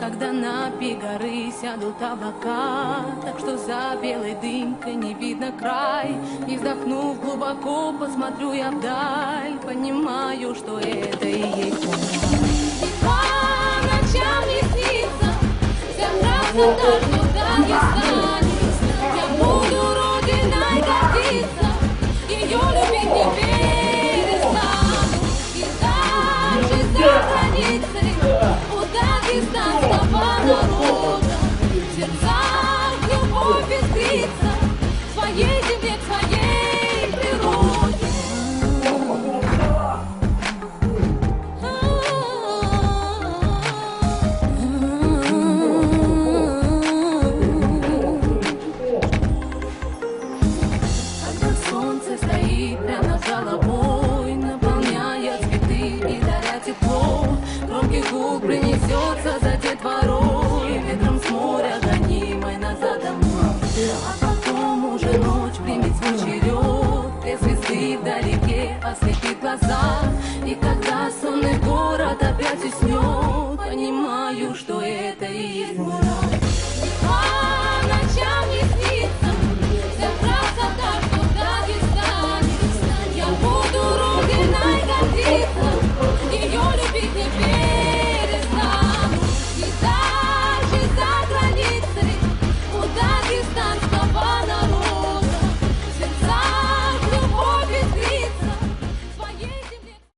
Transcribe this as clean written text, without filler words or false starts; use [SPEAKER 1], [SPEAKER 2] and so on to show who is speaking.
[SPEAKER 1] когда на пик горы сядут облака, так что за белой дымкой не видно край. И вздохнув глубоко, посмотрю я вдаль, понимаю, что это и есть по ночам не снится вся красота, что так и останется. Я буду родиной гордиться, ее любить не перестану. И дальше за границей у дагестанского народа в сердцах любовь искрится к своей земле, к своей природе. Когда солнце стоит прямо над головой, наполняя цветы и даря тепло, громкий гул принесется за детворой, ветром с моря гонимой назад домой. А потом уже ночь примет свой черед, две звезды вдалеке осветит глаза, и когда сонный